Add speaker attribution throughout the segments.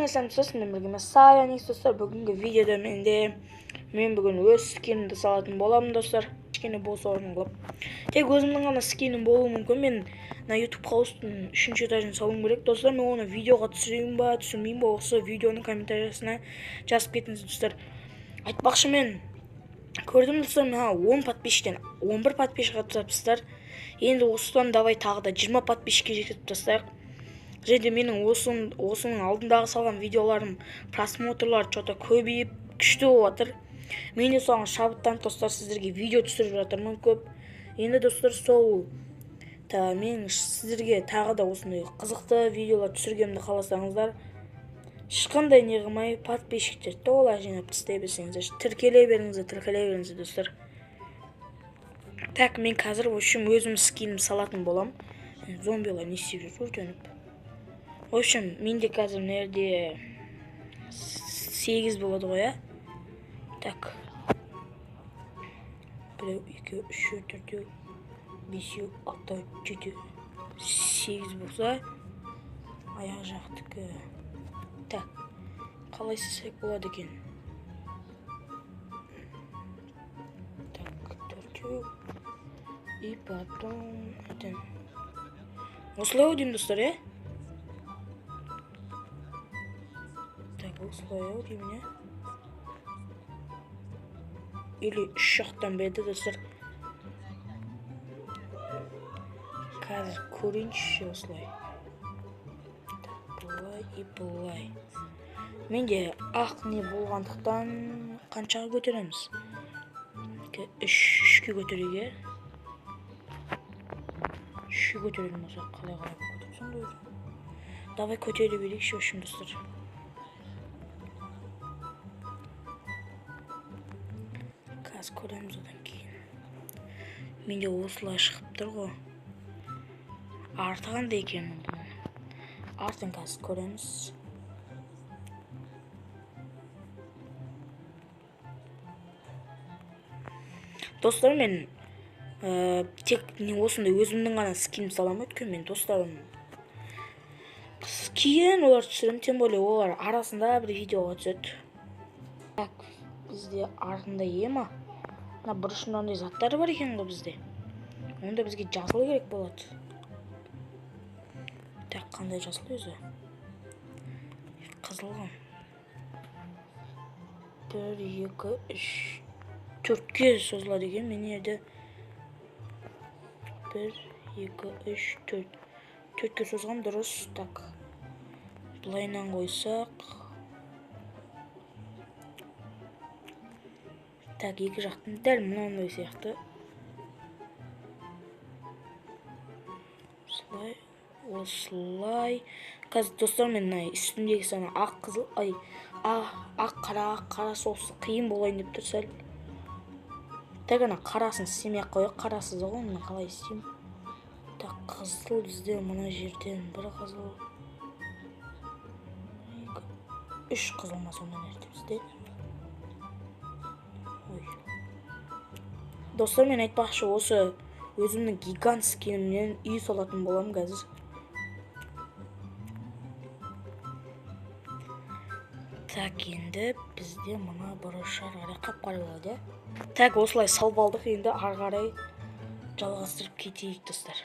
Speaker 1: Саламатсыздар достар, мен бірге Саяның достар. Бүгінгі видеода мен бүгін өз скинімді салатын боламын достар. Кішкене бос орын қылып. Тек өзімнің ғана скинім болуы мүмкін. Мен на YouTube хаустың 3-ші этажын салуым керек достар. Мен оны видеоға түсірейін ба, түсірмеймін ба, осы видеоның комментариясына жазып кетіңіз достар. Айтпақшы, мен көрдім достар, мына 10 подписчиктен 11 подписчикке түсіпсіздер. Енді осыдан давай тағы да 20 подписчикке жетіп тастайық. Және менің осының алдындағы салған видеоларым просмотрлар что-то көбейіп күшті болып жатыр. Мен де соған шабыттанып достар, сіздерге видео түсіріп жатырмын көп. Енді достар, мен сіздерге тағы да осындай қызықты видеолар түсіргенімді қаласаңыздар, ешқандай не қылмай подписчиктерді толық жинап тастай берсеңіздер, тіркеле беріңіздер достар. Так, мен қазір өзім скинім салатын болам. Зомбилар не істеп жүр өртеніп. В общем, менде қазір нерде 8 болады ғой, а? Так. 1, 2, 3, 4, 5, 6, 7, 8 болса, аяқ жақтікі. Так. Қалай сесек болады екен? Так, 4. И потом... Осылай өдеймін достар, е? Осылай өдеймін, е? Или 3 жақтан беді достар. Қазір көрейінші осылай. Бұлай и бұлай. Менде ақ не болғандықтан қаншаға көтереміз? 3-ке көтереге. 3-ке көтерелім болса, қалай көтерсің ғой. Давай көтере берейікші өшім достар. Қазір көреміз одан кейін. Менде осылай шығып тұр ғой. Арты қандай екен мұның? Артын қазір көреміз. Достар, мен тек осындай өзімнің ғана скинім салам өткен. Мен достарым кейін олар түсірім, тем более олар арасында бір видеоға түседі. Так, бізде артында ема. Мына бұрышында заттары бар екен ғой бізде. Онда бізге жасылы керек болады. Так, қандай жасылы өзі? Қызылған. 1, 2, 3, 4-ке созылады екен. Мен ерде 1, 2, 3, 4. 4-ке созған дұрыс. Так. Бұлайынан қойсақ. Так, екі жақтың дәл мұнандай сияқты. Осылай. Қазір достар, мен үстіндегі сана ақ қызыл, ақ қара сосы қиын болайын деп тұр сәл. Так, ана қарасын істемей қойық, қарасыз ғой, мен қалай істеймін. Так, қызыл бізде мұна жерден бір қызыл. 3 қызыл ма сондан ерді бізде. Достар, мен айтпақшы, осы өзімнің гигант скинімнен үй салатын болам қазір. Так, енді бізде мұна бұрышар ары қап-қара болады. Так, осылай салып алдық, енді ары қарай жалғастырып кетейік достар.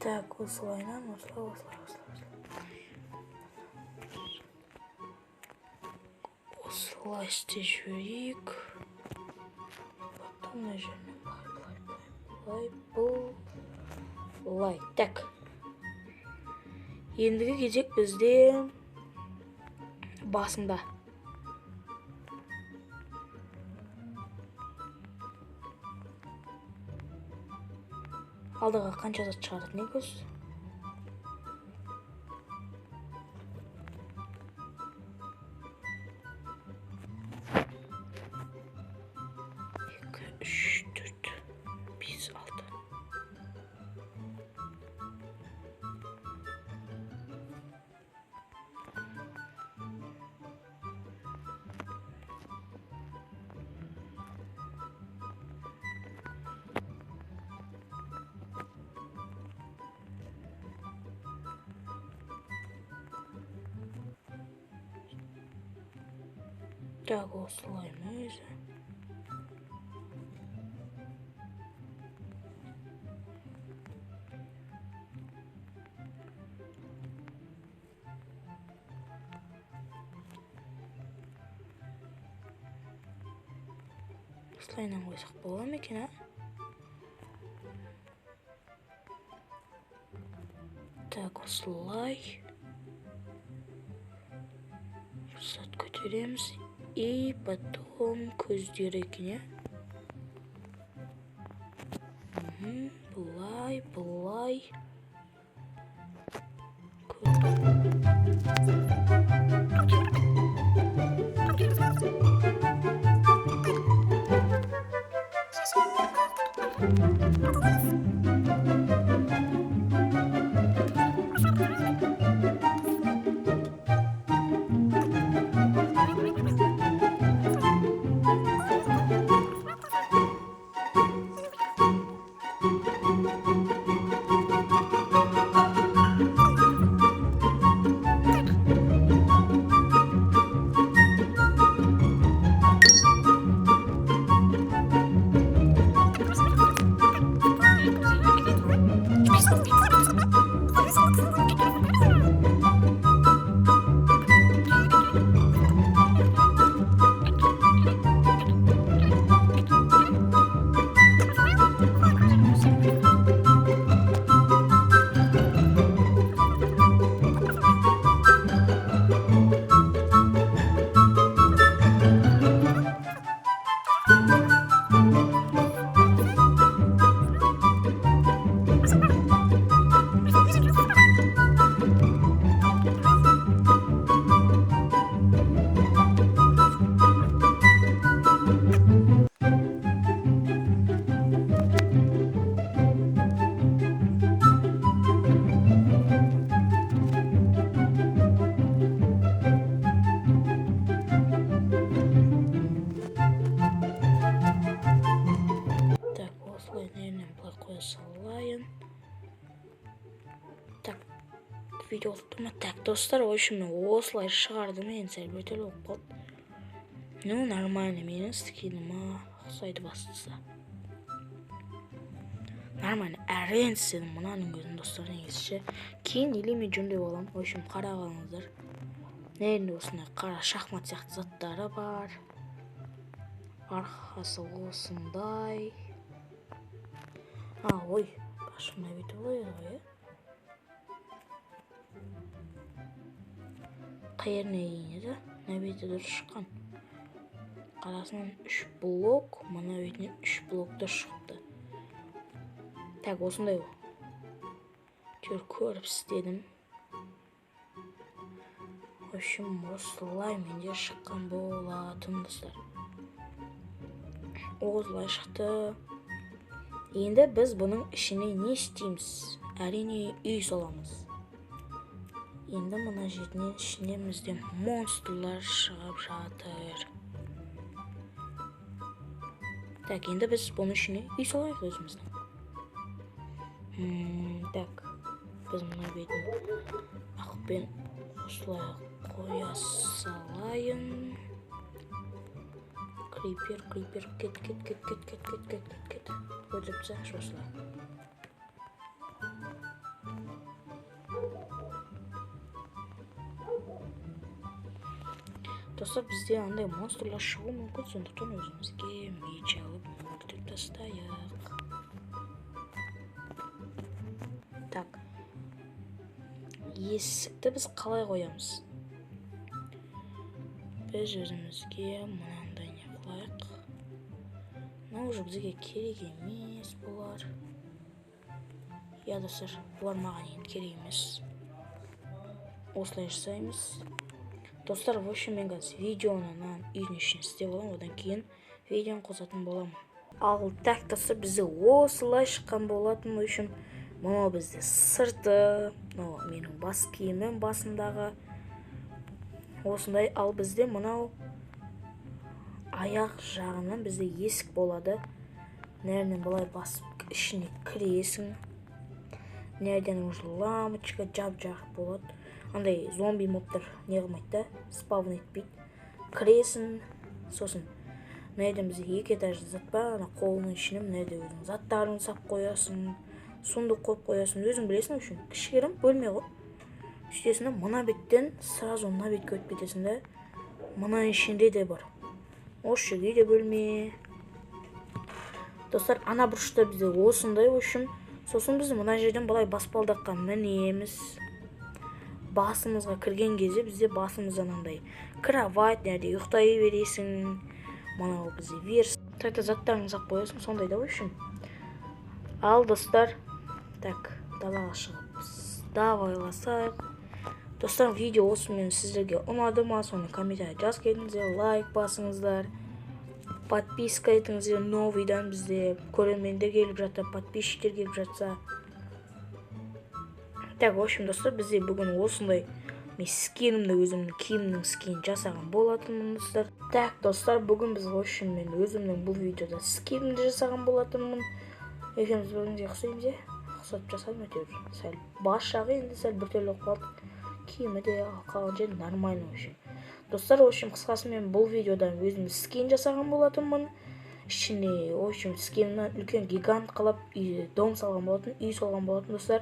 Speaker 1: Так, осылайынан, осылай. осылай істеп жіберейік. Мына жеріне былай. Так. Ендігі кезек бізде басында. Алдыға қанша зат шығарады, не көз? Так, осылай ма өзі? Осылайынан қойсақ бола ма екен, а? Так, осылай. Сәт көтереміз. И потом көздері екен, Бұлай. Так, видео тұрма. Так, достар, ойшымен осылай шығардым, мен сәл бөтел болып қалды. Ну, нормально, менің скиніма ұқсайды бастысы. Нормально, әрен істедім мұнаның өзін, достар, негізше. Кейін елеме жөндеп алам, ойшым қарағаныңыздар. Нерінде осындай қара шахмат сияқты заттары бар. Арқасы осындай. Ой, башым нәбеті олайды ғой, Қайеріне еңеді, нәбеті дұрыс шыққан. Қарасынан 3 блок, мұна бетінен 3 блокты шықты. Так, осындай ол. Көріп істедім. Общем, осылай менде шыққан болатын, достар. Осылай шықты. Енді біз бұның ішіне не істейміз? Әрине үй соламыз. Енді мұна жерінен ішінемізде монстрлар шығып жатыр. Так, енді біз бұның ішіне үй солайық өзіміздің. Так, біз мұна бетін ақпен осылай қоя салайын. Крипер, кет. Өтіп тұсақ осылай. Достар, бізде андай монстрлар шығуы мүмкін, сондықтан өзімізге меч алып өлтіріп тастайық. Так, есікті біз қалай қоямыз? Біз өзімізге мынандай не қылайық. Мынау уже бізге керек емес бұлар. Я, достар, бұлар маған енді керек емес. Осылай жасаймыз. Достар, в общем, мен қазір видеоны үйдің ішін істеп аламын, одан кейін видеоны қосатын боламын. Ал так, достар, бізде осылай шыққан болатын. В общем, мынау бізде сырты, мынау менің бас киімім басындағы. Осындай, ал бізде мынау аяқ жағынан бізде есік болады. Нерден былай басып ішіне кіресің. Нерден уже лампочка жап-жарық болады. Андай зомби мобтар не қылмайды да, спавн етпейді. Кіресің, сосын мынайда бізде 2 этажды зат бар, ана қолының ішіне мынайда өзің заттарын сап қоясың, сундық қойып қоясың, өзің білесің үшін. Кішігірім бөлме ғой. Үстесінде мына беттен сразу мына бетке өтіп кетесің да, мына ішінде де бар. Осы жерде де бөлме. Достар, ана бұрышта бізде осындай үшін, сосын біз мына жерден былай баспалдаққа мінеміз. Басымызға кірген кезде бізде басымыздан андай кровать, нерде ұйықтай бересің. Мынау бізде верс. Тайта заттарыңыз ақ қоясың, сондай да үшін. Ал достар, так, далаға шығып давайласайық. Достар, видео осымен сіздерге ұнады ма? Соны комментарий жазып кетіңіздер, лайк басыңыздар. Подписка етіңіздер, новыйдан бізде көрермендер келіп жатса, подписчиктер келіп жатса. Так, в общем, достар, бізде бүгін осындай мен скинімді, өзімнің киімнің скинін жасаған болатынмын, достар. Так, достар, бүгін біз, в общем, мен өзімнің бұл видеода скинімді жасаған болатынмын. Екеуміз біріңізге ұқсаймыз, ұқсатып жасадым өтеуір. Сәл бас жағы енді сәл бір түрлі қалды. Киімі де қалған жер нормально, в общем. Достар, в общем, қысқасы мен бұл видеода өзім скин жасаған болатынмын. Ішіне, в общем, скинімнен үлкен гигант қалап дом салған болатын, үй салған болатын, достар.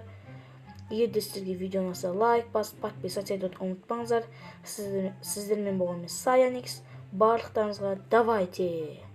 Speaker 1: Егер де сіздерге видео ұнаса, лайк басып, подписаться етуді ұмытпаңыздар. Сіздермен болған мен Саяникс. Барлықтарыңызға давайте!